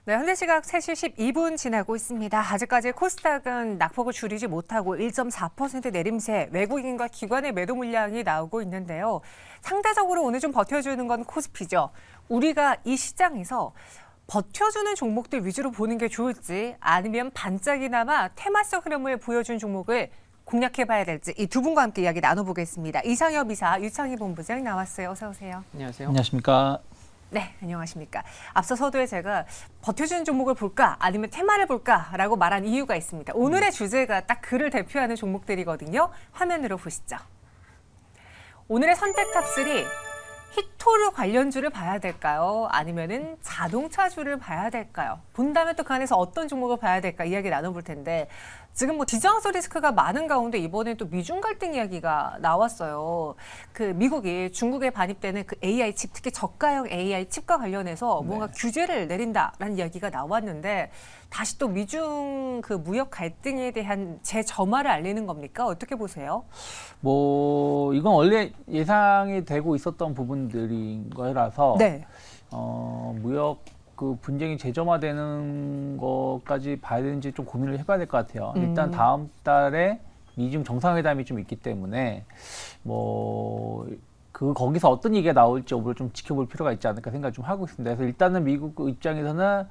네, 현재 시각 3시 12분 지나고 있습니다. 아직까지 코스닥은 낙폭을 줄이지 못하고 1.4% 내림세, 외국인과 기관의 매도 물량이 나오고 있는데요. 상대적으로 오늘 좀 버텨주는 건 코스피죠. 우리가 이 시장에서 버텨주는 종목들 위주로 보는 게 좋을지 아니면 반짝이나마 테마성 흐름을 보여준 종목을 공략해봐야 될지 이 두 분과 함께 이야기 나눠보겠습니다. 이상엽 이사, 유창희 본부장 나왔어요. 어서 오세요. 안녕하세요. 안녕하십니까. 네, 안녕하십니까. 앞서 서두에 제가 버텨주는 종목을 볼까 아니면 테마를 볼까라고 말한 이유가 있습니다. 오늘의 주제가 딱 그를 대표하는 종목들이거든요. 화면으로 보시죠. 오늘의 선택 탑3 히토류 관련주를 봐야 될까요? 아니면은 자동차주를 봐야 될까요? 본다면 또 그 안에서 어떤 종목을 봐야 될까 이야기 나눠볼 텐데 지금 뭐 디저트 리스크가 많은 가운데 이번에 또 미중 갈등 이야기가 나왔어요. 그 미국이 중국에 반입되는 그 AI 칩, 특히 저가형 AI 칩과 관련해서 뭔가 규제를 내린다라는 이야기가 나왔는데 다시 또 미중 그 무역 갈등에 대한 재점화를 알리는 겁니까? 어떻게 보세요? 뭐 이건 원래 예상이 되고 있었던 부분들인 거라서 네. 무역 그 분쟁이 재점화되는 것까지 봐야 되는지 좀 고민을 해봐야 될 것 같아요. 일단 다음 달에 미중 정상회담이 좀 있기 때문에 뭐 거기서 어떤 얘기가 나올지 오늘 좀 지켜볼 필요가 있지 않을까 생각 좀 하고 있습니다. 그래서 일단은 미국 입장에서는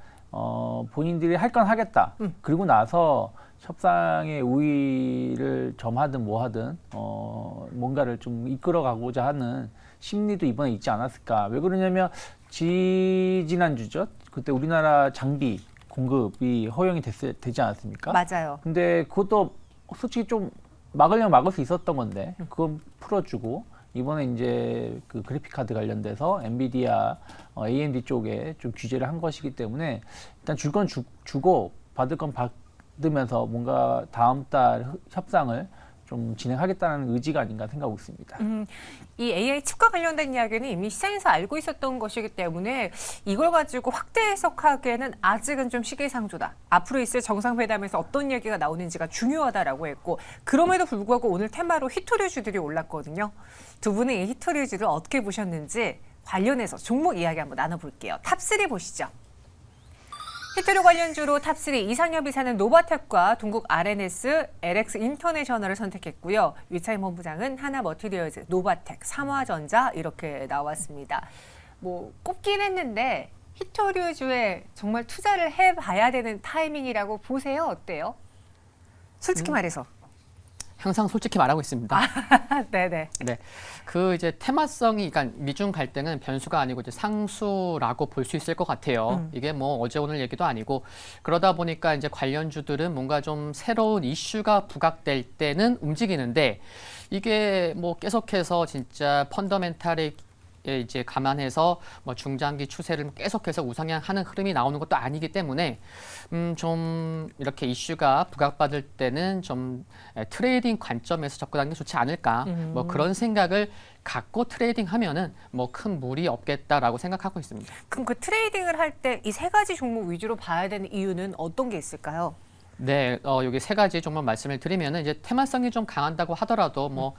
본인들이 할 건 하겠다. 그리고 나서 협상의 우위를 점하든 뭐 하든 뭔가를 좀 이끌어가고자 하는 심리도 이번에 있지 않았을까. 왜 그러냐면 지난주죠. 그때 우리나라 장비 공급이 허용이 되지 않았습니까? 맞아요. 근데 그것도 솔직히 좀 막으려면 막을 수 있었던 건데 그건 풀어주고 이번에 이제 그 그래픽 카드 관련돼서 엔비디아, AMD 쪽에 좀 규제를 한 것이기 때문에 일단 줄 건 주고 받을 건 받으면서 뭔가 다음 달 협상을 좀 진행하겠다는 의지가 아닌가 생각하고 있습니다. 이 AI 칩과 관련된 이야기는 이미 시장에서 알고 있었던 것이기 때문에 이걸 가지고 확대 해석하기에는 아직은 좀 시기상조다. 앞으로 있을 정상회담에서 어떤 얘기가 나오는지가 중요하다라고 했고 그럼에도 불구하고 오늘 테마로 히토류주들이 올랐거든요. 두 분은 이 히토류주를 어떻게 보셨는지 관련해서 종목 이야기 한번 나눠볼게요. 탑3 보시죠. 히토류 관련주로 탑3 이상엽 이사는 노바텍과 동국 RNS, LX 인터내셔널을 선택했고요. 유창희 본부장은 하나머티리얼즈, 노바텍, 삼화전자 이렇게 나왔습니다. 뭐 꼽긴 했는데 히토류주에 정말 투자를 해봐야 되는 타이밍이라고 보세요. 어때요? 솔직히 말해서. 항상 솔직히 말하고 있습니다. 네네. 네, 그 이제 테마성이, 그러니까 미중 갈등은 변수가 아니고 이제 상수라고 볼 수 있을 것 같아요. 이게 뭐 어제 오늘 얘기도 아니고 그러다 보니까 이제 관련주들은 뭔가 좀 새로운 이슈가 부각될 때는 움직이는데 이게 뭐 계속해서 진짜 펀더멘탈에 이제 감안해서 뭐 중장기 추세를 계속해서 우상향하는 흐름이 나오는 것도 아니기 때문에 좀 이렇게 이슈가 부각받을 때는 좀 트레이딩 관점에서 접근하는 게 좋지 않을까 뭐 그런 생각을 갖고 트레이딩하면은 뭐 큰 무리 없겠다라고 생각하고 있습니다. 그럼 그 트레이딩을 할 때 이 세 가지 종목 위주로 봐야 되는 이유는 어떤 게 있을까요? 네, 여기 세 가지 정말 말씀을 드리면은 이제 테마성이 좀 강한다고 하더라도 뭐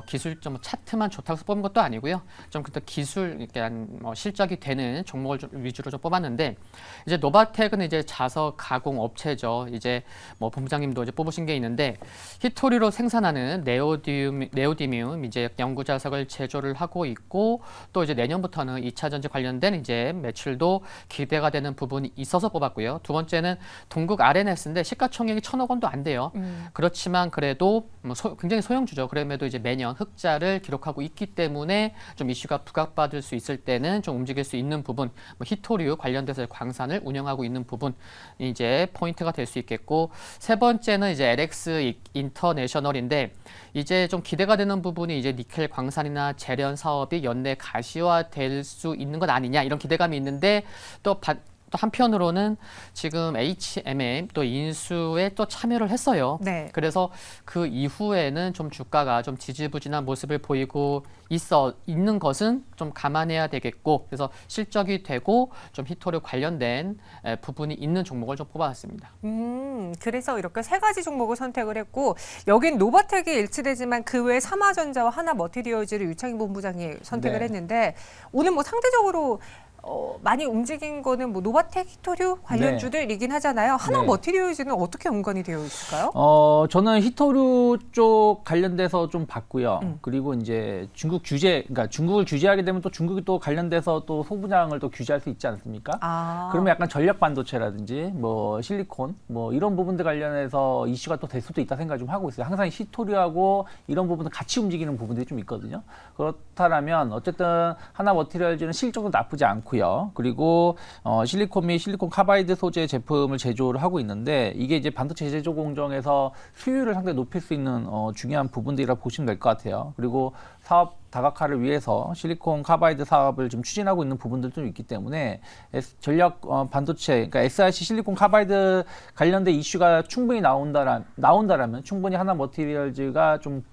기술 차트만 좋다고 해서 뽑은 것도 아니고요. 좀 그때 기술 이렇게 뭐 실적이 되는 종목을 좀 위주로 좀 뽑았는데 이제 노바텍은 이제 자석 가공 업체죠. 이제 뭐 본부장님도 이제 뽑으신 게 있는데 히토류로 생산하는 네오디뮴 이제 연구 자석을 제조를 하고 있고 또 이제 내년부터는 2차 전지 관련된 이제 매출도 기대가 되는 부분이 있어서 뽑았고요. 두 번째는 동국 RNS인데 시가총액이 1,000억 원도 안 돼요. 그렇지만 그래도 뭐 굉장히 소형주죠. 그럼에도 이제 매년 흑자를 기록하고 있기 때문에 좀 이슈가 부각받을 수 있을 때는 좀 움직일 수 있는 부분, 뭐 히토류 관련돼서 광산을 운영하고 있는 부분 이제 포인트가 될 수 있겠고 세 번째는 이제 LX 인터내셔널인데 이제 좀 기대가 되는 부분이 이제 니켈 광산이나 재련 사업이 연내 가시화될 수 있는 것 아니냐 이런 기대감이 있는데 또 한편으로는 지금 HMM 또 인수에 또 참여를 했어요. 네. 그래서 그 이후에는 좀 주가가 좀 지지부진한 모습을 보이고 있는 것은 좀 감안해야 되겠고 그래서 실적이 되고 좀 히토류 관련된 부분이 있는 종목을 좀 뽑아왔습니다. 그래서 이렇게 세 가지 종목을 선택을 했고 여긴 노바텍이 일치되지만 그 외에 삼화전자와 하나머티리얼즈를 유창희 본부장이 선택을 네. 했는데 오늘 뭐 상대적으로 많이 움직인 거는 뭐 노바텍, 히토류 관련주들이긴 하잖아요. 하나 네. 머티리얼즈는 어떻게 연관이 되어 있을까요? 저는 히토류 쪽 관련돼서 좀 봤고요. 그리고 이제 중국 규제, 그러니까 중국을 규제하게 되면 또 중국이 또 관련돼서 또 소부장을 또 규제할 수 있지 않습니까? 그러면 약간 전력 반도체라든지 뭐 실리콘 뭐 이런 부분들 관련해서 이슈가 또 될 수도 있다 생각 좀 하고 있어요. 항상 히토류하고 이런 부분은 같이 움직이는 부분들이 좀 있거든요. 그렇다면 어쨌든 하나 머티리얼즈는 실적도 나쁘지 않고요. 그리고 실리콘 및 실리콘 카바이드 소재 제품을 제조를 하고 있는데 이게 이제 반도체 제조 공정에서 수율을 상당히 높일 수 있는 중요한 부분들이라 보시면 될 것 같아요. 그리고 사업 다각화를 위해서 실리콘 카바이드 사업을 좀 추진하고 있는 부분들도 있기 때문에 전력 반도체, 그러니까 SiC 실리콘 카바이드 관련된 이슈가 충분히 나온다라면 충분히 하나 머티리얼즈가 좀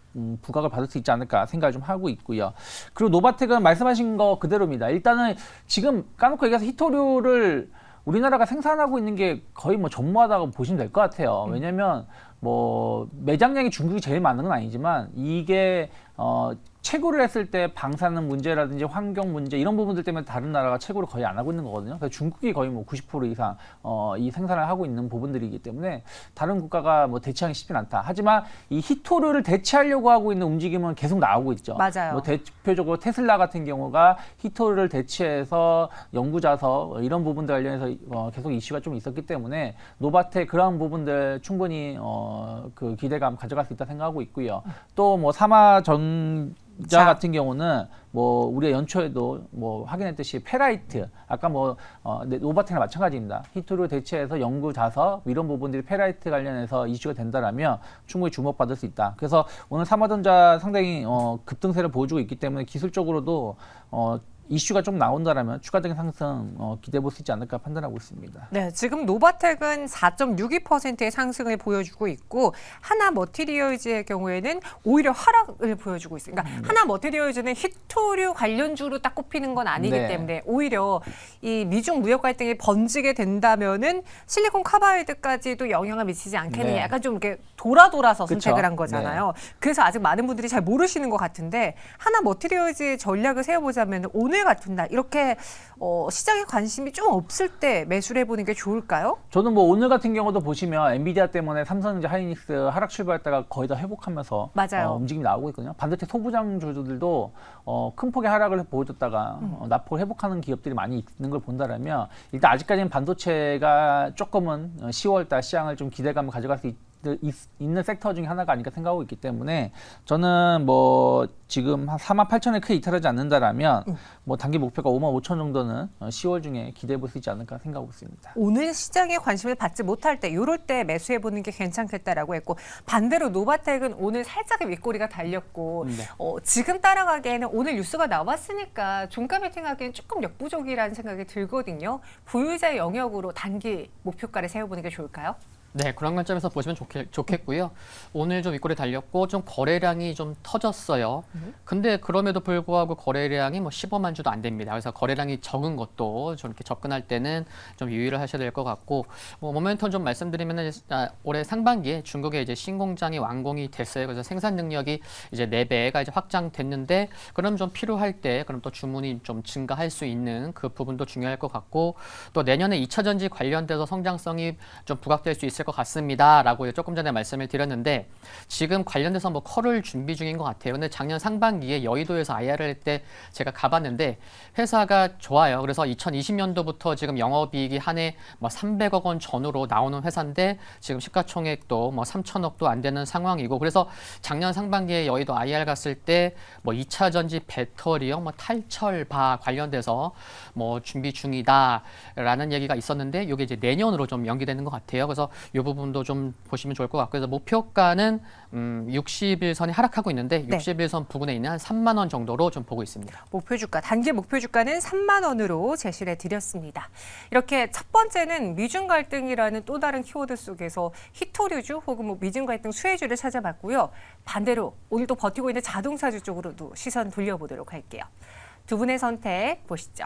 부각을 받을 수 있지 않을까 생각을 좀 하고 있고요. 그리고 노바텍은 말씀하신 거 그대로입니다. 일단은 지금 까놓고 얘기해서 히토류를 우리나라가 생산하고 있는 게 거의 뭐 전무하다고 보시면 될 것 같아요. 왜냐면 뭐 매장량이 중국이 제일 많은 건 아니지만 이게 채굴을 했을 때 방사능 문제라든지 환경 문제 이런 부분들 때문에 다른 나라가 채굴을 거의 안 하고 있는 거거든요. 그래서 중국이 거의 뭐 90% 이상 이 생산을 하고 있는 부분들이기 때문에 다른 국가가 뭐 대체하기 쉽진 않다. 하지만 이 히토류를 대체하려고 하고 있는 움직임은 계속 나오고 있죠. 맞아요. 뭐 대표적으로 테슬라 같은 경우가 히토류를 대체해서 연구자서 이런 부분들 관련해서 계속 이슈가 좀 있었기 때문에 노바텍 그런 부분들 충분히 그 기대감 가져갈 수 있다 생각하고 있고요. 또 뭐 삼화전자 같은 경우는 뭐 우리가 연초에도 뭐 확인했듯이 페라이트 아까 뭐 노바텍이랑 마찬가지입니다. 히토류 대체해서 연구자서 이런 부분들이 페라이트 관련해서 이슈가 된다라면 충분히 주목받을 수 있다. 그래서 오늘 삼화전자 상당히 급등세를 보여주고 있기 때문에 기술적으로도 이슈가 좀 나온다라면 추가적인 상승 기대해 볼 수 있지 않을까 판단하고 있습니다. 네, 지금 노바텍은 4.62%의 상승을 보여주고 있고 하나 머티리얼즈의 경우에는 오히려 하락을 보여주고 있습니다. 그러니까 하나 머티리얼즈는 히토류 관련주로 딱 꼽히는 건 아니기 네. 때문에 오히려 이 미중 무역 갈등이 번지게 된다면은 실리콘 카바이드까지도 영향을 미치지 않겠느냐. 네. 약간 좀 이렇게 돌아서 그쵸? 선택을 한 거잖아요. 그래서 아직 많은 분들이 잘 모르시는 것 같은데 하나 머티리얼즈의 전략을 세워보자면 오늘 같은 날 이렇게 시장에 관심이 좀 없을 때 매수를 해보는 게 좋을까요? 저는 뭐 오늘 같은 경우도 보시면 엔비디아 때문에 삼성전자, 하이닉스 하락 출발했다가 거의 다 회복하면서 맞아요. 움직임이 나오고 있거든요. 반도체 소부장주들도 큰 폭의 하락을 보여줬다가 낙폭을 회복하는 기업들이 많이 있는 걸 본다라면 일단 아직까지는 반도체가 조금은 10월달 시장을 좀 기대감을 가져갈 수 있는 섹터 중에 하나가 아닐까 생각하고 있기 때문에 저는 뭐 지금 한 48,000에 크게 이탈하지 않는다라면 뭐 단기 목표가 55,000 정도는 10월 중에 기대해 볼 수 있지 않을까 생각하고 있습니다. 오늘 시장에 관심을 받지 못할 때 이럴 때 매수해보는 게 괜찮겠다라고 했고 반대로 노바텍은 오늘 살짝의 윗꼬리가 달렸고 네. 지금 따라가기에는 오늘 뉴스가 나왔으니까 종가 베팅하기엔 조금 역부족이라는 생각이 들거든요. 보유자의 영역으로 단기 목표가를 세워보는 게 좋을까요? 네, 그런 관점에서 보시면 좋겠고요. 오늘 좀 윗골이 달렸고 좀 거래량이 좀 터졌어요. 근데 그럼에도 불구하고 거래량이 뭐 15만 주도 안 됩니다. 그래서 거래량이 적은 것도 좀 이렇게 접근할 때는 좀 유의를 하셔야 될 것 같고 뭐 모멘텀 좀 말씀드리면은 올해 상반기에 중국의 이제 신공장이 완공이 됐어요. 그래서 생산 능력이 이제 4배가 이제 확장됐는데 그럼 좀 필요할 때 그럼 또 주문이 좀 증가할 수 있는 그 부분도 중요할 것 같고 또 내년에 2차 전지 관련돼서 성장성이 좀 부각될 수 있을 것 같습니다라고 조금 전에 말씀을 드렸는데 지금 관련돼서 뭐 컬을 준비 중인 것 같아요. 근데 작년 상반기에 여의도에서 IR을 할 때 제가 가봤는데 회사가 좋아요. 그래서 2020년도부터 지금 영업이익이 한 해 뭐 300억 원 전후로 나오는 회사인데 지금 시가총액도 뭐 3천억도 안 되는 상황이고 그래서 작년 상반기에 여의도 IR 갔을 때 뭐 2차 전지 배터리형 뭐 탈철바 관련돼서 뭐 준비 중이다라는 얘기가 있었는데 이게 이제 내년으로 좀 연기되는 것 같아요. 그래서 이 부분도 좀 보시면 좋을 것 같고 그래서 목표가는 60일선이 하락하고 있는데 60일선 부근에 있는 한 3만 원 정도로 좀 보고 있습니다. 목표 주가, 단기 목표 주가는 3만 원으로 제시를 해드렸습니다. 이렇게 첫 번째는 미중 갈등이라는 또 다른 키워드 속에서 히토류주 혹은 뭐 미중 갈등 수혜주를 찾아봤고요. 반대로 오늘도 버티고 있는 자동차주 쪽으로도 시선 돌려보도록 할게요. 두 분의 선택 보시죠.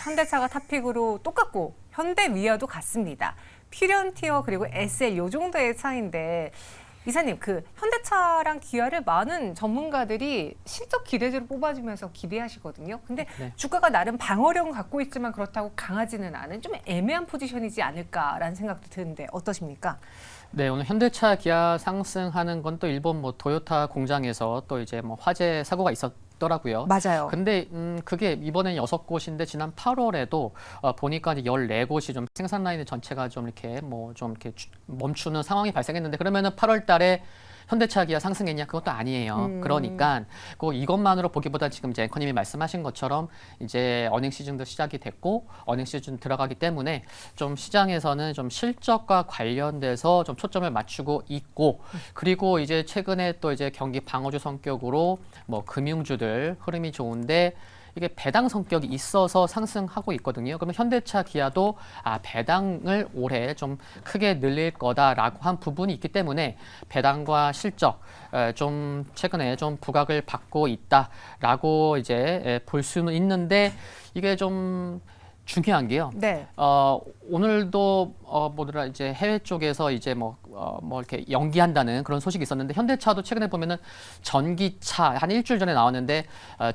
현대차가 탑픽으로 똑같고 현대위아도 같습니다. 피련티어 그리고 SL 요 정도의 차이인데 이사님, 그 현대차랑 기아를 많은 전문가들이 실적 기대주로 뽑아주면서 기대하시거든요. 근데 네. 주가가 나름 방어력은 갖고 있지만 그렇다고 강하지는 않은 좀 애매한 포지션이지 않을까라는 생각도 드는데 어떠십니까? 네, 오늘 현대차, 기아 상승하는 건 또 일본 뭐 토요타 공장에서 또 이제 뭐 화재 사고가 있었더라고요. 맞아요. 근데 그게 이번엔 6곳인데 지난 8월에도 보니까 이제 14곳이 좀 생산 라인 전체가 좀 이렇게 뭐 좀 이렇게 멈추는 상황이 발생했는데 그러면은 8월 달에 현대차, 기아 상승했냐? 그것도 아니에요. 그러니까 꼭 이것만으로 보기보다 지금 이제 앵커님이 말씀하신 것처럼 이제 어닝 시즌도 시작이 됐고 어닝 시즌 들어가기 때문에 좀 시장에서는 좀 실적과 관련돼서 좀 초점을 맞추고 있고 그리고 이제 최근에 또 이제 경기 방어주 성격으로 뭐 금융주들 흐름이 좋은데 이게 배당 성격이 있어서 상승하고 있거든요. 그러면 현대차, 기아도 배당을 올해 좀 크게 늘릴 거다라고 한 부분이 있기 때문에 배당과 실적 좀 최근에 좀 부각을 받고 있다라고 이제 볼 수는 있는데 이게 좀 중요한 게요. 네. 오늘도 뭐더라 이제 해외 쪽에서 이제 뭐 이렇게 연기한다는 그런 소식이 있었는데 현대차도 최근에 보면은 전기차 한 일주일 전에 나왔는데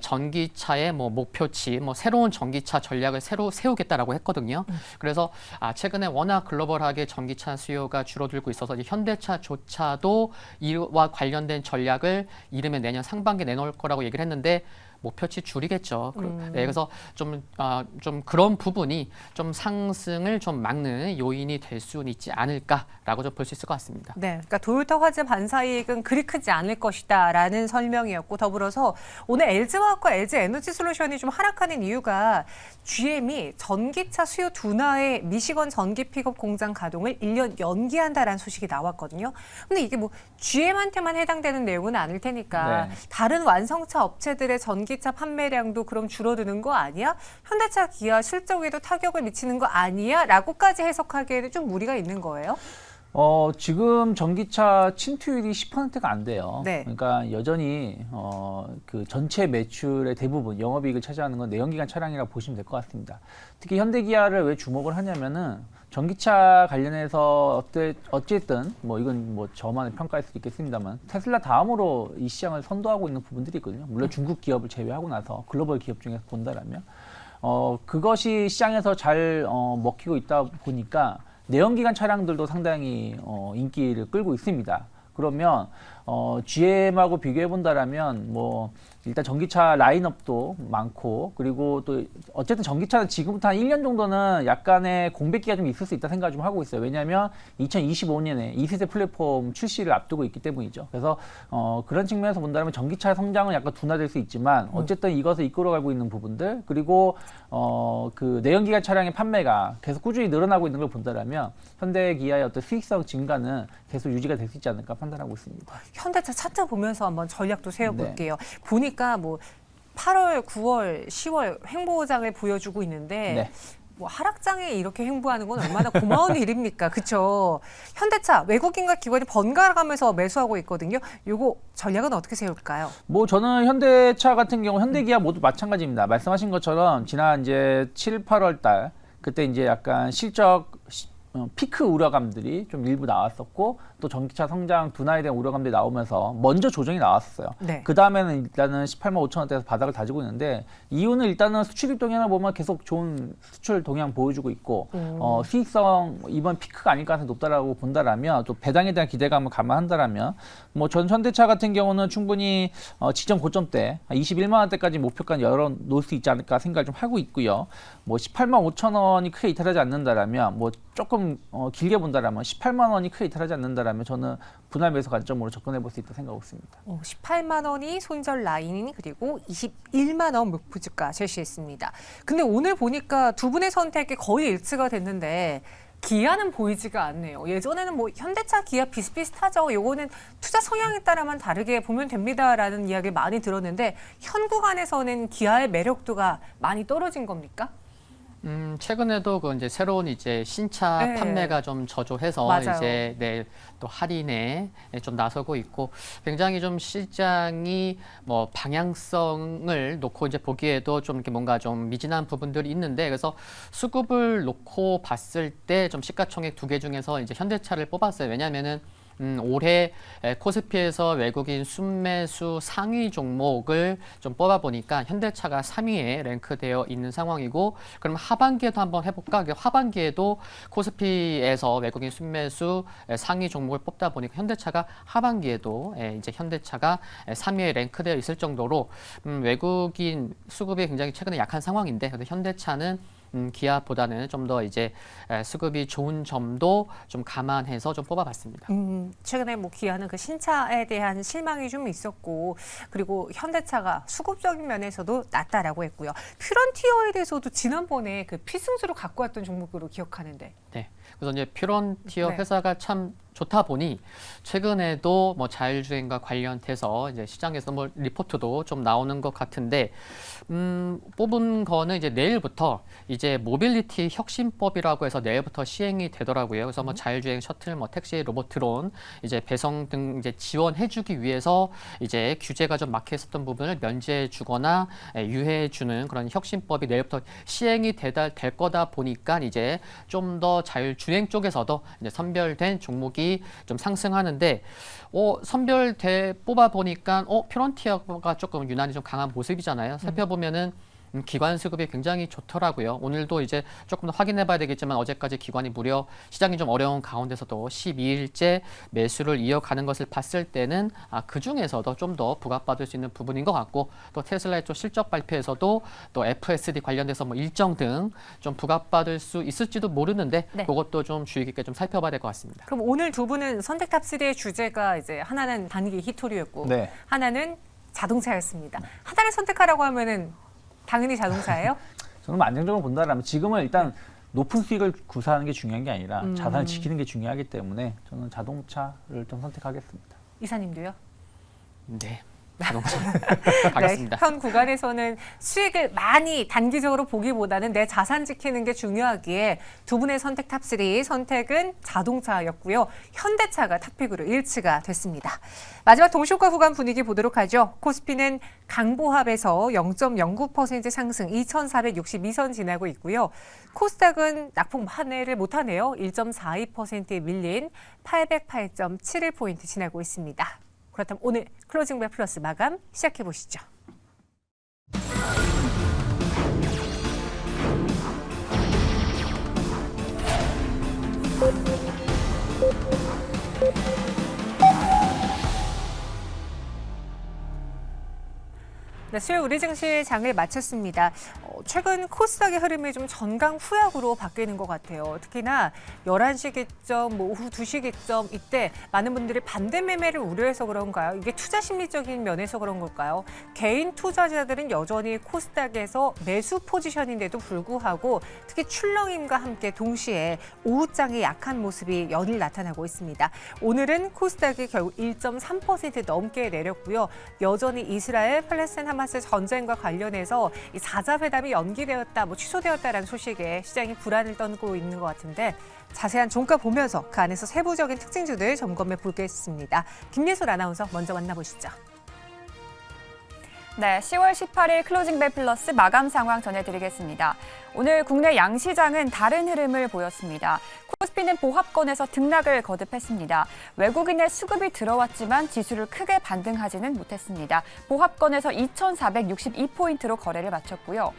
전기차의 뭐 목표치 뭐 새로운 전기차 전략을 새로 세우겠다라고 했거든요. 그래서 최근에 워낙 글로벌하게 전기차 수요가 줄어들고 있어서 이제 현대차조차도 이와 관련된 전략을 이르면 내년 상반기에 내놓을 거라고 얘기를 했는데 목표치 줄이겠죠. 네, 그래서 좀 그런 부분이 좀 상승을 좀 막는 요인이 될 수는 있지 않을까라고 좀 볼 수 있을 것 같습니다. 네, 그러니까 도요타 화재 반사이익은 그리 크지 않을 것이다라는 설명이었고 더불어서 오늘 LG화학과 LG에너지솔루션이 좀 하락하는 이유가 GM이 전기차 수요 둔화에 미시건 전기 픽업 공장 가동을 1년 연기한다라는 소식이 나왔거든요. 근데 이게 뭐 GM한테만 해당되는 내용은 아닐 테니까 네. 다른 완성차 업체들의 전기차 판매량도 그럼 줄어드는 거 아니야? 현대차, 기아 실적에도 타격을 미치는 거 아니야? 라고까지 해석하기에는 좀 무리가 있는 거예요? 지금 전기차 침투율이 10%가 안 돼요. 네. 그러니까 여전히 그 전체 매출의 대부분 영업이익을 차지하는 건 내연기관 차량이라고 보시면 될 것 같습니다. 특히 현대기아를 왜 주목을 하냐면은 전기차 관련해서 어쨌든 뭐 이건 뭐 저만의 평가일 수도 있겠습니다만 테슬라 다음으로 이 시장을 선도하고 있는 부분들이 있거든요. 물론 중국 기업을 제외하고 나서 글로벌 기업 중에서 본다라면 그것이 시장에서 잘 먹히고 있다 보니까 내연기관 차량들도 상당히 인기를 끌고 있습니다. 그러면 GM하고 비교해 본다라면 뭐 일단 전기차 라인업도 많고 그리고 또 어쨌든 전기차는 지금부터 한 1년 정도는 약간의 공백기가 좀 있을 수 있다 생각을 좀 하고 있어요. 왜냐하면 2025년에 2세대 플랫폼 출시를 앞두고 있기 때문이죠. 그래서 그런 측면에서 본다면 전기차 성장은 약간 둔화될 수 있지만 어쨌든 이것을 이끌어가고 있는 부분들 그리고 그 내연기관 차량의 판매가 계속 꾸준히 늘어나고 있는 걸 본다라면 현대 기아의 어떤 수익성 증가는 계속 유지가 될 수 있지 않을까 판단하고 있습니다. 현대차 차트 보면서 한번 전략도 세워볼게요. 보니까 뭐 8월, 9월, 10월 횡보장을 보여주고 있는데 네. 뭐 하락장에 이렇게 횡보하는 건 얼마나 고마운 일입니까? 그렇죠? 현대차 외국인과 기관이 번갈아가면서 매수하고 있거든요. 요거 전략은 어떻게 세울까요? 뭐 저는 현대차 같은 경우 현대기아 모두 마찬가지입니다. 말씀하신 것처럼 지난 이제 7, 8월 달 그때 이제 약간 실적 피크 우려감들이 좀 일부 나왔었고 또 전기차 성장 둔화에 대한 우려감들이 나오면서 먼저 조정이 나왔어요. 네. 그 다음에는 일단은 18만 5천 원대에서 바닥을 다지고 있는데 이유는 일단은 수출입 동향을 보면 계속 좋은 수출 동향 보여주고 있고 수익성 이번 피크가 아닐 가능성이 높다라고 본다라면 또 배당에 대한 기대감을 감안한다라면 뭐 전 현대차 같은 경우는 충분히 지점 고점대 21만 원대까지 목표가는 열어 놓을 수 있지 않을까 생각을 좀 하고 있고요. 뭐 18만 5천 원이 크게 이탈하지 않는다라면 뭐 조금 길게 본다라면 18만 원이 크게 이탈하지 않는다라면 저는 분할 매수 관점으로 접근해 볼 수 있다 생각하고 있습니다. 18만 원이 손절 라인 그리고 21만 원 목표주가 제시했습니다. 근데 오늘 보니까 두 분의 선택이 거의 일치가 됐는데 기아는 보이지가 않네요. 예전에는 뭐 현대차, 기아 비슷비슷하죠. 요거는 투자 성향에 따라만 다르게 보면 됩니다라는 이야기 많이 들었는데 현 구간에서는 기아의 매력도가 많이 떨어진 겁니까? 최근에도 그 이제 새로운 이제 신차 네. 판매가 좀 저조해서 맞아요. 이제 또 할인에 좀 나서고 있고 굉장히 좀 시장이 뭐 방향성을 놓고 이제 보기에도 좀 이렇게 뭔가 좀 미진한 부분들이 있는데 그래서 수급을 놓고 봤을 때 좀 시가총액 두 개 중에서 이제 현대차를 뽑았어요. 왜냐하면은 올해 코스피에서 외국인 순매수 상위 종목을 좀 뽑아보니까 현대차가 3위에 랭크되어 있는 상황이고, 그럼 하반기에도 한번 해볼까? 하반기에도 코스피에서 외국인 순매수 상위 종목을 뽑다 보니까 현대차가 하반기에도 이제 현대차가 3위에 랭크되어 있을 정도로 외국인 수급이 굉장히 최근에 약한 상황인데, 근데 현대차는 기아보다는 좀 더 이제 수급이 좋은 점도 좀 감안해서 좀 뽑아봤습니다. 최근에 뭐 기아는 그 신차에 대한 실망이 좀 있었고, 그리고 현대차가 수급적인 면에서도 낫다라고 했고요. 퓨런티어에 대해서도 지난번에 그 필승주로 갖고 왔던 종목으로 기억하는데. 네. 그래서 이제 퓨런티어 네. 회사가 참 좋다 보니 최근에도 뭐 자율주행과 관련돼서 이제 시장에서 뭐 리포트도 좀 나오는 것 같은데, 뽑은 거는 이제 내일부터 이제 모빌리티 혁신법이라고 해서 내일부터 시행이 되더라고요. 그래서 뭐 자율주행 셔틀, 뭐 택시, 로봇 드론 이제 배송 등 이제 지원해주기 위해서 이제 규제가 좀 막혀 있었던 부분을 면제해주거나 유예해주는 그런 혁신법이 내일부터 시행이 될 거다 보니까 이제 좀 더 자율주행 쪽에서도 이제 선별된 종목이 좀 상승하는데, 선별돼 뽑아 보니까 퓨런티어가 조금 유난히 좀 강한 모습이잖아요. 살펴보면은 기관 수급이 굉장히 좋더라고요. 오늘도 이제 조금 더 확인해 봐야 되겠지만 어제까지 기관이 무려 시장이 좀 어려운 가운데서도 12일째 매수를 이어가는 것을 봤을 때는 그 중에서도 좀 더 부각받을 수 있는 부분인 것 같고, 또 테슬라의 또 실적 발표에서도 또 FSD 관련돼서 뭐 일정 등 좀 부각받을 수 있을지도 모르는데, 네. 그것도 좀 주의 깊게 좀 살펴봐야 될 것 같습니다. 그럼 오늘 두 분은 선택탑 3의 주제가 이제 하나는 단기 히토리였고, 네. 하나는 자동차였습니다. 하나를 선택하라고 하면은 당연히 자동차예요? 저는 안정적으로 본다라면 지금은 일단 높은 수익을 구사하는 게 중요한 게 아니라 자산을 지키는 게 중요하기 때문에 저는 자동차를 좀 선택하겠습니다. 이사님도요? 네. 자동차 가겠습니다. 네, 현 구간에서는 수익을 많이 단기적으로 보기보다는 내 자산 지키는 게 중요하기에 두 분의 선택 탑3 선택은 자동차였고요. 현대차가 탑픽으로 일치가 됐습니다. 마지막 동시효과 구간 분위기 보도록 하죠. 코스피는 강보합에서 0.09% 상승 2,462선 지나고 있고요. 코스닥은 낙폭 만회를 못하네요. 1.42%에 밀린 808.71포인트 지나고 있습니다. 그렇다면 오늘 클로징 벨 플러스 마감 시작해 보시죠. 네, 수요일 우리 증시 장을 마쳤습니다. 최근 코스닥의 흐름이 좀 전강후약으로 바뀌는 것 같아요. 특히나 11시 기점, 뭐 오후 2시 기점 이때 많은 분들이 반대 매매를 우려해서 그런가요? 이게 투자 심리적인 면에서 그런 걸까요? 개인 투자자들은 여전히 코스닥에서 매수 포지션인데도 불구하고 특히 출렁임과 함께 동시에 오후장의 약한 모습이 연일 나타나고 있습니다. 오늘은 코스닥이 결국 1.3% 넘게 내렸고요. 여전히 이스라엘, 팔레스타인, 하마스 전쟁과 관련해서 이 4자 회담이 연기되었다, 뭐 취소되었다라는 소식에 시장이 불안을 떨고 있는 것 같은데, 자세한 종가 보면서 그 안에서 세부적인 특징주들 점검해 보겠습니다. 김예솔 아나운서 먼저 만나보시죠. 네, 10월 18일 클로징 벨 플러스 마감 상황 전해드리겠습니다. 오늘 국내 양시장은 다른 흐름을 보였습니다. 코스피는 보합권에서 등락을 거듭했습니다. 외국인의 수급이 들어왔지만 지수를 크게 반등하지는 못했습니다. 보합권에서 2,462포인트로 거래를 마쳤고요.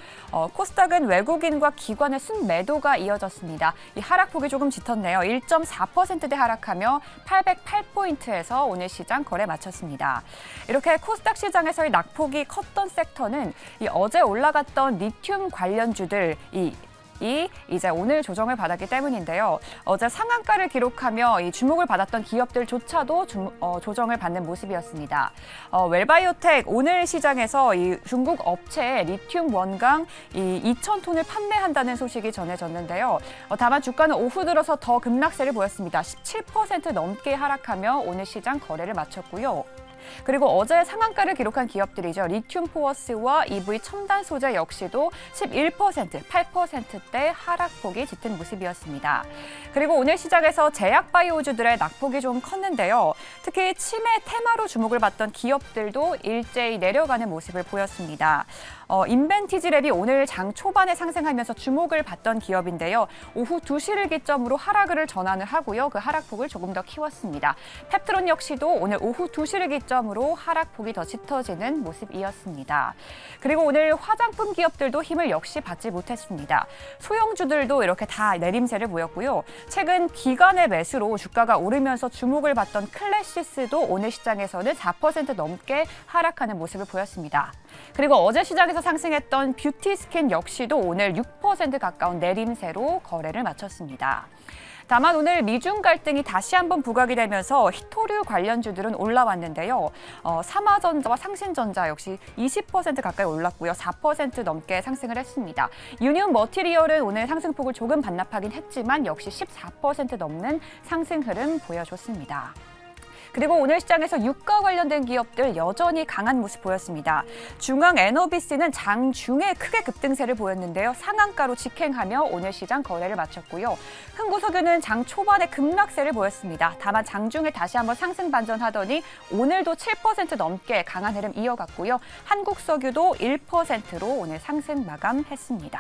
코스닥은 외국인과 기관의 순매도가 이어졌습니다. 이 하락폭이 조금 짙었네요. 1.4%대 하락하며 808포인트에서 오늘 시장 거래 마쳤습니다. 이렇게 코스닥 시장에서의 낙폭이 컸던 섹터는 이 어제 올라갔던 리튬 관련주들 이제 오늘 조정을 받았기 때문인데요. 어제 상한가를 기록하며 이 주목을 받았던 기업들조차도 조정을 받는 모습이었습니다. 웰바이오텍 오늘 시장에서 이 중국 업체 리튬 원강 2,000톤을 판매한다는 소식이 전해졌는데요. 다만 주가는 오후 들어서 더 급락세를 보였습니다. 17% 넘게 하락하며 오늘 시장 거래를 마쳤고요. 그리고 어제 상한가를 기록한 기업들이죠. 리튬 포어스와 EV 첨단 소재 역시도 11%, 8%대 하락폭이 짙은 모습이었습니다. 그리고 오늘 시장에서 제약 바이오주들의 낙폭이 좀 컸는데요. 특히 치매 테마로 주목을 받던 기업들도 일제히 내려가는 모습을 보였습니다. 인벤티지랩이 오늘 장 초반에 상승하면서 주목을 받던 기업인데요. 오후 2시를 기점으로 하락을 전환을 하고요. 그 하락폭을 조금 더 키웠습니다. 펩트론 역시도 오늘 오후 2시를 기점으로 하락폭이 더 짙어지는 모습이었습니다. 그리고 오늘 화장품 기업들도 힘을 역시 받지 못했습니다. 소형주들도 이렇게 다 내림세를 보였고요. 최근 기관의 매수로 주가가 오르면서 주목을 받던 클래시스도 오늘 시장에서는 4% 넘게 하락하는 모습을 보였습니다. 그리고 어제 시장에서 상승했던 뷰티스킨 역시도 오늘 6% 가까운 내림세로 거래를 마쳤습니다. 다만 오늘 미중 갈등이 다시 한번 부각이 되면서 히토류 관련주들은 올라왔는데요. 삼화전자와 상신전자 역시 20% 가까이 올랐고요. 4% 넘게 상승을 했습니다. 유니온 머티리얼은 오늘 상승폭을 조금 반납하긴 했지만 역시 14% 넘는 상승 흐름 보여줬습니다. 그리고 오늘 시장에서 유가 관련된 기업들 여전히 강한 모습 보였습니다. 중앙에너비스는 장중에 크게 급등세를 보였는데요. 상한가로 직행하며 오늘 시장 거래를 마쳤고요. 흥구석유는 장 초반에 급락세를 보였습니다. 다만 장중에 다시 한번 상승 반전하더니 오늘도 7% 넘게 강한 흐름 이어갔고요. 한국석유도 1%로 오늘 상승 마감했습니다.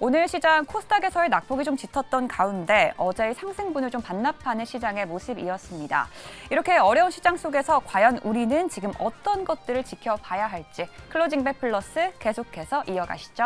오늘 시장 코스닥에서의 낙폭이 좀 짙었던 가운데 어제의 상승분을 좀 반납하는 시장의 모습이었습니다. 이렇게 어려운 시장 속에서 과연 우리는 지금 어떤 것들을 지켜봐야 할지 클로징 배 플러스 계속해서 이어가시죠.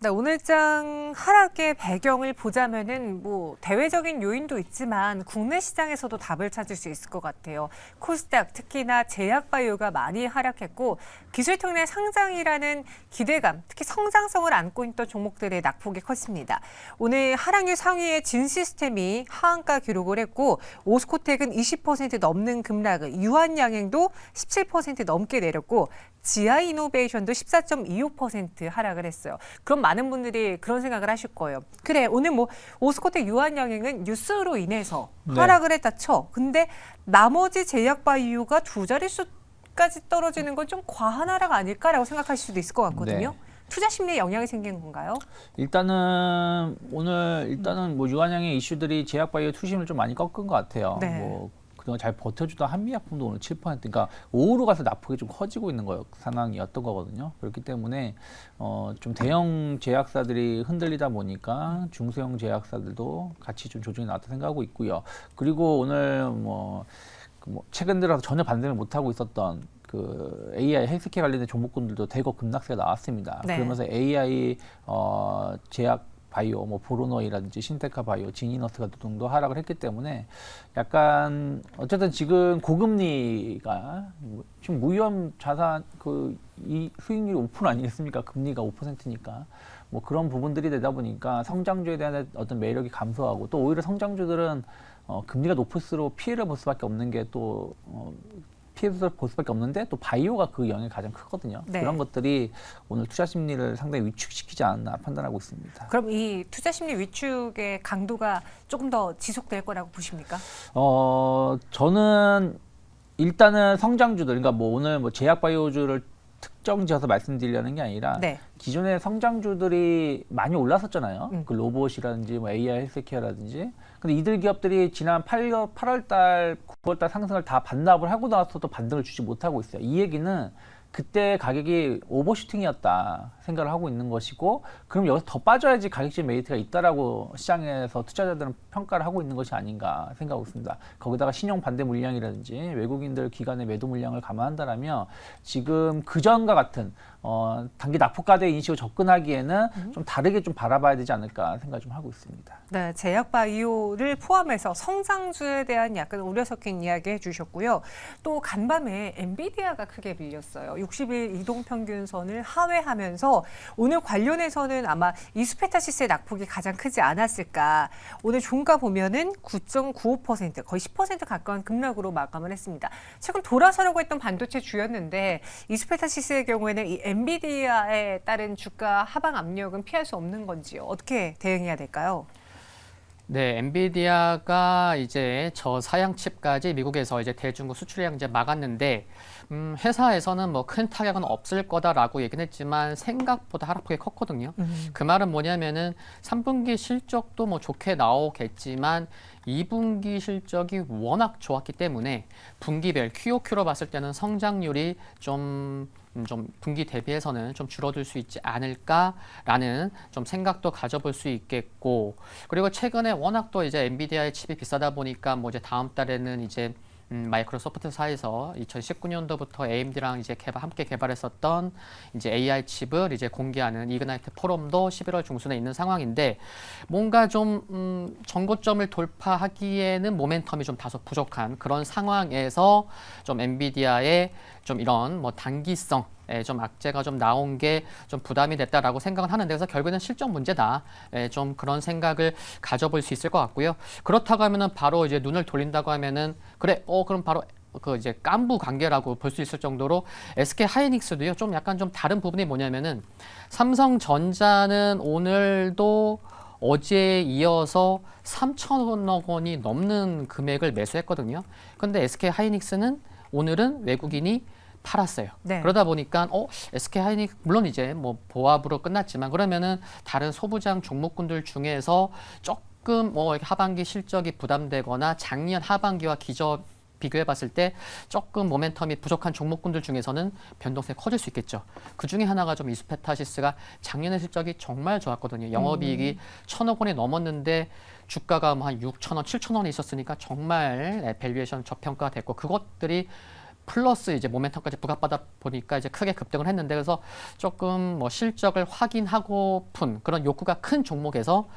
네, 오늘장 하락의 배경을 보자면은 뭐 대외적인 요인도 있지만 국내 시장에서도 답을 찾을 수 있을 것 같아요. 코스닥 특히나 제약바이오가 많이 하락했고 기술통내 상장이라는 기대감, 특히 성장성을 안고 있던 종목들의 낙폭이 컸습니다. 오늘 하락률 상위의 진시스템이 하한가 기록을 했고 오스코텍은 20% 넘는 급락을, 유한양행도 17% 넘게 내렸고 지아이노베이션도 14.25% 하락을 했어요. 그럼 많은 분들이 그런 생각을 하실 거예요. 그래, 오늘 뭐 오스코텍 유한양행은 뉴스로 인해서 하락을 했다 쳐. 근데 나머지 제약바이오가 두 자릿수까지 떨어지는 건 좀 과한 하락 아닐까라고 생각하실 수도 있을 것 같거든요. 네. 투자 심리에 영향이 생기는 건가요? 일단은 뭐 유한양의 이슈들이 제약바이오 투심을 좀 많이 꺾은 것 같아요. 네. 뭐 그동안 잘 버텨주던 한미약품도 오늘 7%, 그러니까 오후로 가서 낙폭이 좀 커지고 있는 상황이었던 거거든요. 그렇기 때문에 좀 대형 제약사들이 흔들리다 보니까 중소형 제약사들도 같이 좀 조정이 나왔다 생각하고 있고요. 그리고 오늘 뭐 최근 들어서 전혀 반등을 못 하고 있었던 그 AI 헬스케어 관련된 종목군들도 대거 급락세가 나왔습니다. 네. 그러면서 AI 제약 바이오, 뭐 보로노이라든지 신테카 바이오, 지니너스 등도 하락을 했기 때문에 약간 어쨌든 지금 고금리가 지금 무위험 자산 이 수익률이 5% 아니겠습니까? 금리가 5%니까 뭐 그런 부분들이 되다 보니까 성장주에 대한 어떤 매력이 감소하고 또 오히려 성장주들은 금리가 높을수록 피해를 볼 수밖에 없는 게 또 피해를 볼 수밖에 없는데 또 바이오가 그 영향이 가장 크거든요. 네. 그런 것들이 오늘 투자 심리를 상당히 위축시키지 않나 판단하고 있습니다. 그럼 이 투자 심리 위축의 강도가 조금 더 지속될 거라고 보십니까? 저는 일단은 성장주들, 그러니까 뭐 오늘 뭐 제약바이오주를 특정 지어서 말씀드리려는 게 아니라 네. 기존의 성장주들이 많이 올랐었잖아요. 그 로봇이라든지 뭐 AI 헬스케어라든지. 근데 이들 기업들이 지난 8월 달, 9월 달 상승을 다 반납을 하고 나서도 반등을 주지 못하고 있어요. 이 얘기는 그때 가격이 오버슈팅이었다 생각을 하고 있는 것이고, 그럼 여기서 더 빠져야지 가격적 메리트가 있다라고 시장에서 투자자들은 평가를 하고 있는 것이 아닌가 생각하고 있습니다. 거기다가 신용 반대 물량이라든지 외국인들 기관의 매도 물량을 감안한다라면 지금 그전과 같은 단기 낙폭과대 인식으로 접근하기에는 좀 다르게 좀 바라봐야 되지 않을까 생각 좀 하고 있습니다. 네, 제약바이오를 포함해서 성장주에 대한 약간 우려 섞인 이야기 해주셨고요. 또 간밤에 엔비디아가 크게 밀렸어요. 60일 이동평균선을 하회하면서 오늘 관련해서는 아마 이수페타시스의 낙폭이 가장 크지 않았을까. 오늘 종가 보면은 9.95% 거의 10% 가까운 급락으로 마감을 했습니다. 최근 돌아서려고 했던 반도체 주였는데 이수페타시스의 경우에는 이 엔비디아에 따른 주가 하방 압력은 피할 수 없는 건지요. 어떻게 대응해야 될까요? 네, 엔비디아가 이제 저사양 칩까지 미국에서 이제 대중국 수출량 이제 막았는데, 회사에서는 뭐 큰 타격은 없을 거다라고 얘기는 했지만 생각보다 하락폭이 컸거든요. 그 말은 뭐냐면은 3분기 실적도 뭐 좋게 나오겠지만 2분기 실적이 워낙 좋았기 때문에 분기별 QOQ로 봤을 때는 성장률이 좀 좀 분기 대비해서는 좀 줄어들 수 있지 않을까라는 좀 생각도 가져볼 수 있겠고, 그리고 최근에 워낙 또 이제 엔비디아의 칩이 비싸다 보니까 뭐 이제 다음 달에는 이제 마이크로소프트사에서 2019년도부터 AMD랑 이제 함께 개발했었던 이제 AI 칩을 이제 공개하는 이그나이트 포럼도 11월 중순에 있는 상황인데, 뭔가 좀 전고점을 돌파하기에는 모멘텀이 좀 다소 부족한 그런 상황에서 좀 엔비디아의 좀 이런 뭐 단기성 좀 악재가 좀 나온 게 좀 부담이 됐다라고 생각은 하는데, 그래서 결국에는 실적 문제다. 좀 그런 생각을 가져볼 수 있을 것 같고요. 그렇다고 하면은 바로 이제 눈을 돌린다고 하면은 그래, 그럼 바로 그 이제 깐부 관계라고 볼 수 있을 정도로 SK 하이닉스도요. 좀 약간 좀 다른 부분이 뭐냐면은 삼성전자는 오늘도 어제에 이어서 3천억 원이 넘는 금액을 매수했거든요. 근데 SK 하이닉스는 오늘은 외국인이 팔았어요. 네. 그러다 보니까 SK 하이닉스 물론 이제 뭐 보합으로 끝났지만, 그러면은 다른 소부장 종목군들 중에서 조금 뭐 하반기 실적이 부담되거나 작년 하반기와 비교해 봤을 때 조금 모멘텀이 부족한 종목군들 중에서는 변동성이 커질 수 있겠죠. 그 중에 하나가 좀 이수페타시스가 작년에 실적이 정말 좋았거든요. 영업이익이 1,000억 원이 넘었는데 주가가 뭐 한 6,000원, 7,000원이 있었으니까 정말 밸류에이션 저평가가 됐고, 그것들이 플러스 이제 모멘텀까지 부각받아 보니까 이제 크게 급등을 했는데, 그래서 조금 뭐 실적을 확인하고픈 그런 욕구가 큰 종목에서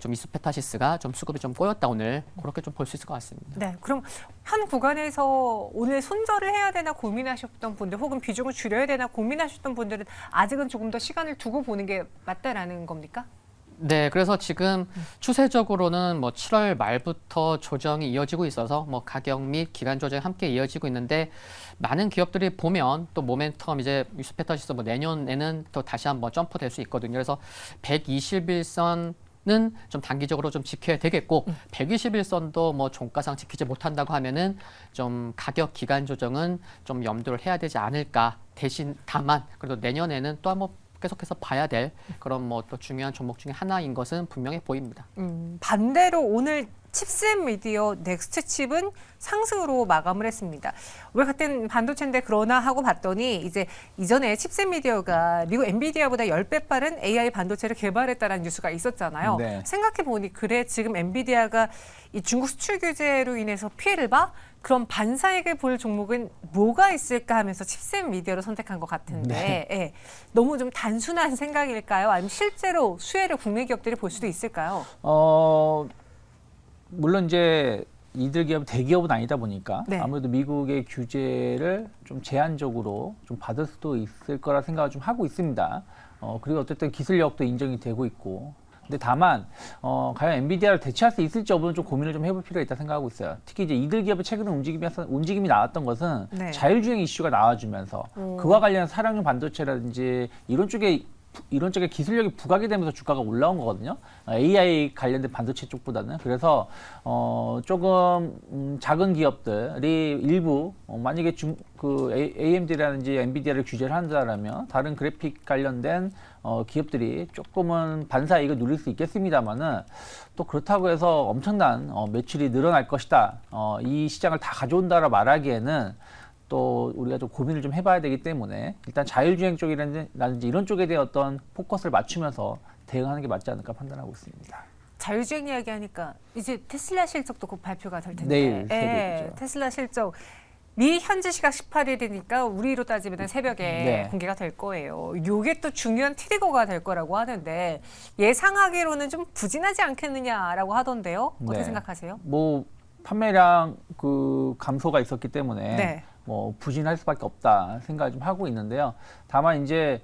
좀 이수페타시스가 좀 수급이 좀 꼬였다 오늘, 그렇게 좀 볼 수 있을 것 같습니다. 네, 그럼 한 구간에서 오늘 손절을 해야 되나 고민하셨던 분들, 혹은 비중을 줄여야 되나 고민하셨던 분들은 아직은 조금 더 시간을 두고 보는 게 맞다라는 겁니까? 네, 그래서 지금 추세적으로는 뭐 7월 말부터 조정이 이어지고 있어서 뭐 가격 및 기간 조정이 함께 이어지고 있는데, 많은 기업들이 보면 또 모멘텀 이제 이수페타시스 뭐 내년에는 또 다시 한번 점프될 수 있거든요. 그래서 121선 는 좀 단기적으로 좀 지켜야 되겠고, 121선도 뭐 종가상 지키지 못한다고 하면은 좀 가격 기간 조정은 좀 염두를 해야 되지 않을까. 대신 다만 그래도 내년에는 또 한번 계속해서 봐야 될 그런 뭐 또 중요한 종목 중에 하나인 것은 분명해 보입니다. 반대로 오늘 칩셋 미디어 넥스트 칩은 상승으로 마감을 했습니다. 왜 같은 반도체인데 그러나 하고 봤더니 이제 이전에 칩셋 미디어가 미국 엔비디아보다 10배 빠른 AI 반도체를 개발했다는 뉴스가 있었잖아요. 네. 생각해보니 그래, 지금 엔비디아가 이 중국 수출 규제로 인해서 피해를 봐? 그럼 반사익을 볼 종목은 뭐가 있을까 하면서 칩셋 미디어를 선택한 것 같은데, 예, 너무 좀 단순한 생각일까요? 아니면 실제로 수혜를 국내 기업들이 볼 수도 있을까요? 물론 이제 이들 기업 대기업은 아니다 보니까 네. 아무래도 미국의 규제를 좀 제한적으로 좀 받을 수도 있을 거라 생각을 좀 하고 있습니다. 그리고 어쨌든 기술력도 인정이 되고 있고. 근데 다만 과연 엔비디아를 대체할 수 있을지 여부는 좀 고민을 좀 해볼 필요가 있다 생각하고 있어요. 특히 이제 이들 기업의 최근에 움직임이 나왔던 것은 네. 자율주행 이슈가 나와주면서 그와 관련한 사량용 반도체라든지 이런 쪽에 기술력이 부각이 되면서 주가가 올라온 거거든요. AI 관련된 반도체 쪽보다는. 그래서 조금 작은 기업들이 일부 만약에 AMD라든지 엔비디아를 규제를 한다라면 다른 그래픽 관련된 기업들이 조금은 반사 이익을 누릴 수 있겠습니다만은, 또 그렇다고 해서 엄청난 매출이 늘어날 것이다. 이 시장을 다 가져온다라 말하기에는 또 우리가 좀 고민을 좀 해봐야 되기 때문에, 일단 자율주행 쪽이라든지 이런 쪽에 대한 어떤 포커스를 맞추면서 대응하는 게 맞지 않을까 판단하고 있습니다. 자율주행 이야기하니까 이제 테슬라 실적도 곧 발표가 될 텐데, 내일 새벽이죠. 테슬라 실적 미 현지 시각 18일이니까 우리로 따지면 새벽에 네. 공개가 될 거예요. 이게 또 중요한 트리거가 될 거라고 하는데, 예상하기로는 좀 부진하지 않겠느냐라고 하던데요. 어떻게 네. 생각하세요? 뭐 판매량 감소가 있었기 때문에 네. 뭐 부진할 수밖에 없다 생각을 좀 하고 있는데요. 다만 이제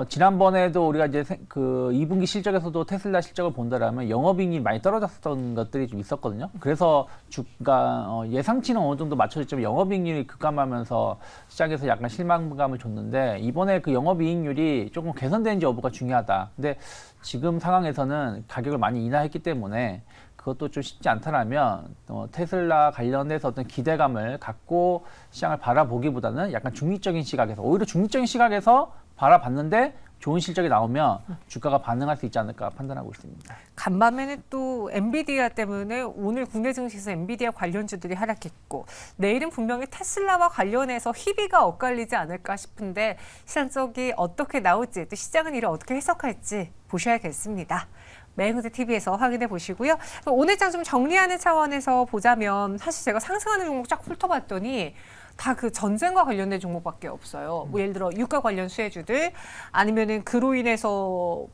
지난번에도 우리가 이제 그 2분기 실적에서도 테슬라 실적을 본다라면 영업이익이 많이 떨어졌었던 것들이 좀 있었거든요. 그래서 주가 예상치는 어느 정도 맞춰졌지만 영업이익률이 급감하면서 시장에서 약간 실망감을 줬는데, 이번에 그 영업이익률이 조금 개선되는지 여부가 중요하다. 근데 지금 상황에서는 가격을 많이 인하했기 때문에 그것도 좀 쉽지 않다라면 테슬라 관련해서 어떤 기대감을 갖고 시장을 바라보기보다는 약간 중립적인 시각에서, 오히려 중립적인 시각에서 바라봤는데 좋은 실적이 나오면 주가가 반응할 수 있지 않을까 판단하고 있습니다. 간밤에는 또 엔비디아 때문에 오늘 국내 증시에서 엔비디아 관련주들이 하락했고 내일은 분명히 테슬라와 관련해서 희비가 엇갈리지 않을까 싶은데 시장적이 어떻게 나올지 또 시장은 이를 어떻게 해석할지 보셔야겠습니다. 매일경제TV에서 확인해 보시고요. 오늘 장 좀 정리하는 차원에서 보자면 사실 제가 상승하는 종목 쫙 훑어봤더니 다 그 전쟁과 관련된 종목밖에 없어요. 뭐 예를 들어 유가 관련 수혜주들 아니면은 그로 인해서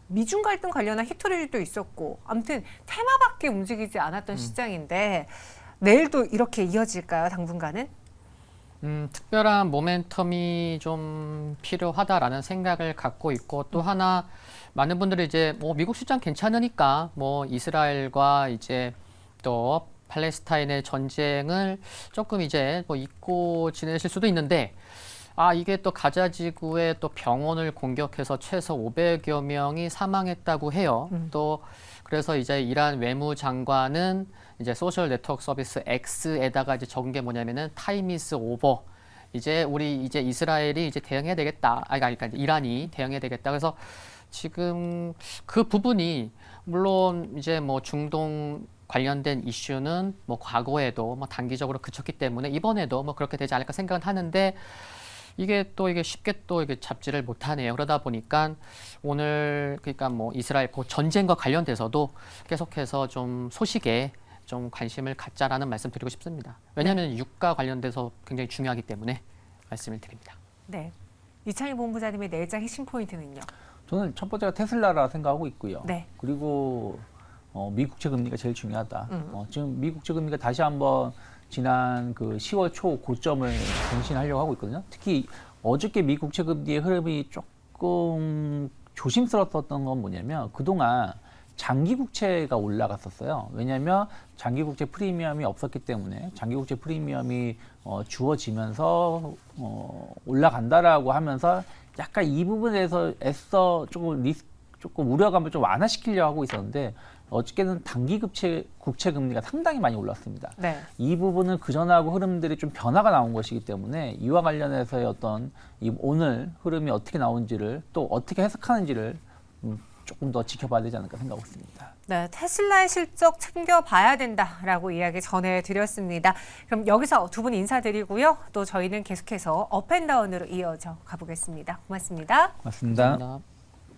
미중 갈등 관련한 히스토리도 있었고 아무튼 테마밖에 움직이지 않았던 시장인데 내일도 이렇게 이어질까요? 당분간은? 특별한 모멘텀이 좀 필요하다라는 생각을 갖고 있고 또 하나 많은 분들이 이제 뭐 미국 시장 괜찮으니까 뭐 이스라엘과 이제 또 팔레스타인의 전쟁을 조금 이제 뭐 잊고 지내실 수도 있는데 이게 또 가자 지구의 또 병원을 공격해서 최소 500여 명이 사망했다고 해요. 또 그래서 이제 이란 외무장관은 이제 소셜 네트워크 서비스 X에다가 이제 적은 게 뭐냐면은 타임 이즈 오버. 이제 우리 이제 이스라엘이 이제 대응해야 되겠다. 그러니까 이란이 대응해야 되겠다. 그래서 지금 그 부분이 물론 이제 뭐 중동 관련된 이슈는 뭐 과거에도 뭐 단기적으로 그쳤기 때문에 이번에도 뭐 그렇게 되지 않을까 생각은 하는데 이게 쉽게 또 이게 잡지를 못하네요. 그러다 보니까 오늘 그러니까 뭐 이스라엘 그 전쟁과 관련돼서도 계속해서 좀 소식에 좀 관심을 갖자라는 말씀 드리고 싶습니다. 왜냐하면 유가 관련돼서 굉장히 중요하기 때문에 말씀을 드립니다. 네. 이창희 본부장님의 내일장 핵심 포인트는요? 저는 첫 번째가 테슬라라 생각하고 있고요. 네. 그리고 미국채 금리가 제일 중요하다. 지금 미국채 금리가 다시 한번 지난 그 10월 초 고점을 갱신하려고 하고 있거든요. 특히 어저께 미국채 금리의 흐름이 조금 조심스러웠던 건 뭐냐면 그동안 장기국채가 올라갔었어요. 왜냐하면 장기국채 프리미엄이 없었기 때문에 장기국채 프리미엄이 주어지면서 올라간다라고 하면서 약간 이 부분에서 애써 조금 우려감을 좀 완화시키려고 하고 있었는데 어저께는 단기 국채 금리가 상당히 많이 올랐습니다. 네. 이 부분은 그전하고 흐름들이 좀 변화가 나온 것이기 때문에 이와 관련해서의 어떤 오늘 흐름이 어떻게 나온지를 또 어떻게 해석하는지를 조금 더 지켜봐야 되지 않을까 생각하고 있습니다. 네, 테슬라의 실적 챙겨봐야 된다라고 이야기 전해드렸습니다. 그럼 여기서 두 분 인사드리고요. 또 저희는 계속해서 업앤다운으로 이어져 가보겠습니다. 고맙습니다. 맞습니다. 감사합니다.